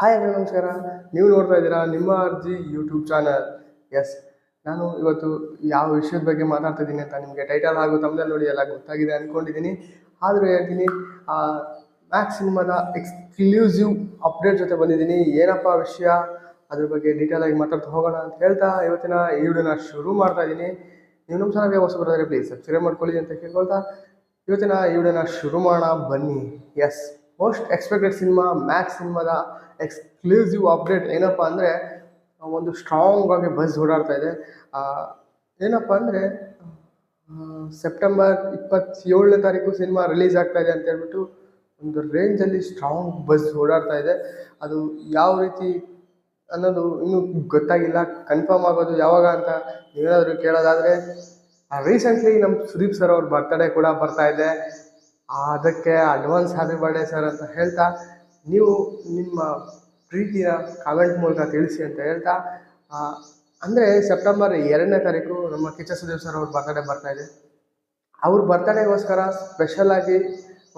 Hi ಎಲ್ಲರೂ ನಮಸ್ಕಾರ. ನೀವು ನೋಡ್ತಾ ಇದ್ದೀರಾ ನಿಮ್ಮ ಅರ್ಜಿ ಯೂಟ್ಯೂಬ್ ಚಾನಲ್. ಎಸ್, ನಾನು ಇವತ್ತು ಯಾವ ವಿಷಯದ ಬಗ್ಗೆ ಮಾತಾಡ್ತಾ ಇದ್ದೀನಿ ಅಂತ ನಿಮಗೆ ಟೈಟಲ್ ಹಾಗೂ ತಮ್ಮಲ್ಲಿ ನೋಡಿ ಎಲ್ಲ ಗೊತ್ತಾಗಿದೆ ಅಂದ್ಕೊಂಡಿದ್ದೀನಿ. ಆದರೂ ಹೇಳ್ತೀನಿ, ಮ್ಯಾಕ್ಸ್ ಸಿನಿಮಾದ ಎಕ್ಸ್ಕ್ಲೂಸಿವ್ ಅಪ್ಡೇಟ್ ಜೊತೆ ಬಂದಿದ್ದೀನಿ. ಏನಪ್ಪ ವಿಷಯ, ಅದ್ರ ಬಗ್ಗೆ ಡೀಟೇಲಾಗಿ ಮಾತಾಡ್ತಾ ಹೋಗೋಣ ಅಂತ ಹೇಳ್ತಾ ಇವತ್ತಿನ ಈ ವಿಡಿಯೋನ ಶುರು ಮಾಡ್ತಾ ಇದ್ದೀನಿ. ನೀವು ನಮ್ಮ ಚಾನಲ್ಗೆ ಹೊಸ ಬರೋದ್ರೆ ಪ್ಲೀಸ್ ಸಬ್ಸ್ಕ್ರೈಬ್ ಮಾಡ್ಕೊಳ್ಳಿ ಅಂತ ಕೇಳ್ಕೊಳ್ತಾ ಇವತ್ತಿನ ಈ ವಿಡಿಯೋನ ಶುರು ಮಾಡೋಣ ಬನ್ನಿ. Yes, most expected cinema Max ಸಿನಿಮಾದ ಎಕ್ಸ್ಕ್ಲೂಸಿವ್ ಅಪ್ಡೇಟ್ ಏನಪ್ಪ ಅಂದರೆ, ಒಂದು ಸ್ಟ್ರಾಂಗ್ ಆಗಿ ಬಸ್ ಓಡಾಡ್ತಾ ಇದೆ. ಏನಪ್ಪ ಅಂದರೆ, ಸೆಪ್ಟೆಂಬರ್ 27ನೇ ತಾರೀಕು ಸಿನಿಮಾ ರಿಲೀಸ್ ಆಗ್ತಾ ಇದೆ ಅಂತ ಹೇಳ್ಬಿಟ್ಟು ಒಂದು ರೇಂಜಲ್ಲಿ ಸ್ಟ್ರಾಂಗ್ ಬಸ್ ಓಡಾಡ್ತಾ ಇದೆ. ಅದು ಯಾವ ರೀತಿ ಅನ್ನೋದು ಇನ್ನೂ ಗೊತ್ತಾಗಿಲ್ಲ. ಕನ್ಫರ್ಮ್ ಆಗೋದು ಯಾವಾಗ ಅಂತ ನೀವೇನಾದರೂ ಕೇಳೋದಾದರೆ, ರೀಸೆಂಟ್ಲಿ ನಮ್ಮ ಸುದೀಪ್ ಸರ್ ಅವ್ರ ಬರ್ತ್ಡೇ ಕೂಡ ಬರ್ತಾ ಇದೆ. ಅದಕ್ಕೆ ಅಡ್ವಾನ್ಸ್ ಹ್ಯಾಪಿ ಬರ್ಡೇ ಸರ್ ಅಂತ ಹೇಳ್ತಾ, ನೀವು ನಿಮ್ಮ ಪ್ರೀತಿಯ ಕಾಮೆಂಟ್ ಮೂಲಕ ತಿಳಿಸಿ ಅಂತ ಹೇಳ್ತಾ, ಅಂದರೆ ಸೆಪ್ಟೆಂಬರ್ 2ನೇ ತಾರೀಕು ನಮ್ಮ ಕಿಚ್ಚ ಸುದೀಪ್ ಸರ್ ಅವ್ರ ಬರ್ತ್ಡೇ ಬರ್ತಾ ಇದೆ. ಅವ್ರ ಬರ್ತ್ಡೇಗೋಸ್ಕರ ಸ್ಪೆಷಲಾಗಿ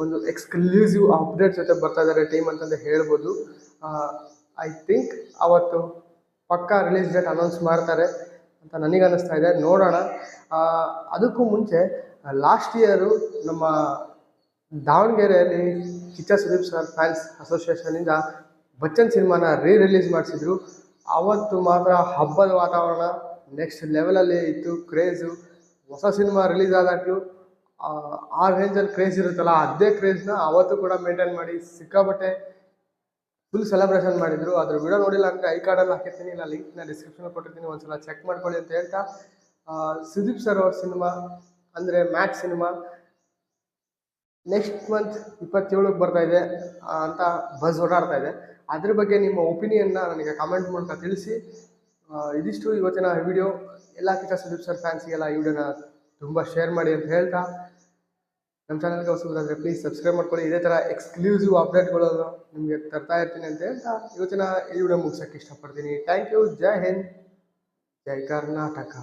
ಒಂದು ಎಕ್ಸ್ಕ್ಲೂಸಿವ್ ಅಪ್ಡೇಟ್ ಜೊತೆ ಬರ್ತಾ ಇದ್ದಾರೆ ಟೀಮ್ ಅಂತಂದು ಹೇಳ್ಬೋದು. ಐ ಥಿಂಕ್ ಅವತ್ತು ಪಕ್ಕಾ ರಿಲೀಸ್ ಡೇಟ್ ಅನೌನ್ಸ್ ಮಾಡ್ತಾರೆ ಅಂತ ನನಗೆ ಅನ್ನಿಸ್ತಾ ಇದೆ. ನೋಡೋಣ. ಅದಕ್ಕೂ ಮುಂಚೆ ಲಾಸ್ಟ್ ಇಯರು ನಮ್ಮ ದಾವಣಗೆರೆಯಲ್ಲಿ ಕಿಚ್ಚ ಸುದೀಪ್ ಸರ್ ಫ್ಯಾನ್ಸ್ ಅಸೋಸಿಯೇಷನಿಂದ ಬಚ್ಚನ್ ಸಿನಿಮಾನ ರಿಲೀಸ್ ಮಾಡಿಸಿದ್ರು. ಅವತ್ತು ಮಾತ್ರ ಹಬ್ಬದ ವಾತಾವರಣ ನೆಕ್ಸ್ಟ್ ಲೆವೆಲಲ್ಲಿ ಇತ್ತು. ಕ್ರೇಜು ಹೊಸ ಸಿನಿಮಾ ರಿಲೀಸ್ ಆದಾಗಲೂ ಆ ರೇಂಜಲ್ಲಿ ಕ್ರೇಜ್ ಇರುತ್ತಲ್ಲ, ಅದೇ ಕ್ರೇಜ್ನ ಅವತ್ತು ಕೂಡ ಮೇಂಟೈನ್ ಮಾಡಿ ಸಿಕ್ಕಾಬಟ್ಟೆ ಫುಲ್ ಸೆಲೆಬ್ರೇಷನ್ ಮಾಡಿದರು. ಅದ್ರ ವಿಡಿಯೋ ನೋಡಿಲ್ಲ ಅಂದರೆ ಐ ಕಾರ್ಡಲ್ಲಿ ಹಾಕಿರ್ತೀನಿ, ಇಲ್ಲ ಲಿಂಕ್ನ ಡಿಸ್ಕ್ರಿಪ್ಷನಲ್ಲಿ ಕೊಟ್ಟಿರ್ತೀನಿ, ಒಂದ್ಸಲ ಚೆಕ್ ಮಾಡ್ಕೊಳ್ಳಿ ಅಂತ ಹೇಳ್ತಾ, ಸುದೀಪ್ ಸರ್ ಅವ್ರ ಸಿನಿಮಾ ಅಂದರೆ ಮ್ಯಾಕ್ಸ್ ಸಿನಿಮಾ ನೆಕ್ಸ್ಟ್ ಮಂತ್ 27ಕ್ಕೆ ಬರ್ತಾ ಇದೆ ಅಂತ ಬಸ್ ಓಡಾಡ್ತಾ ಇದೆ. ಅದ್ರ ಬಗ್ಗೆ ನಿಮ್ಮ ಒಪಿನಿಯನ್ನ ನನಗೆ ಕಾಮೆಂಟ್ ಮೂಲಕ ತಿಳಿಸಿ. ಇದಿಷ್ಟು ಇವತ್ತಿನ ವಿಡಿಯೋ. ಎಲ್ಲ ಕಿಚ್ಚ ಸುದೀಪ್ ಸರ್ ಫ್ಯಾನ್ಸಿಗೆಲ್ಲ ಈ ವಿಡಿಯೋನ ತುಂಬ ಶೇರ್ ಮಾಡಿ ಅಂತ ಹೇಳ್ತಾ, ನಮ್ಮ ಚಾನಲ್ಗೆ ಹೊಸಬರಾದರೆ ಪ್ಲೀಸ್ ಸಬ್ಸ್ಕ್ರೈಬ್ ಮಾಡ್ಕೊಳ್ಳಿ. ಇದೇ ಥರ ಎಕ್ಸ್ಕ್ಲೂಸಿವ್ ಅಪ್ಡೇಟ್ಗಳನ್ನು ನಿಮಗೆ ತರ್ತಾ ಇರ್ತೀನಿ ಅಂತ ಹೇಳ್ತಾ ಇವತ್ತಿನ ಈ ವಿಡಿಯೋ ಮುಗಿಸೋಕ್ಕೆ ಇಷ್ಟಪಡ್ತೀನಿ. Thank you. ಜೈ ಹಿಂದ್, ಜೈ ಕರ್ನಾಟಕ.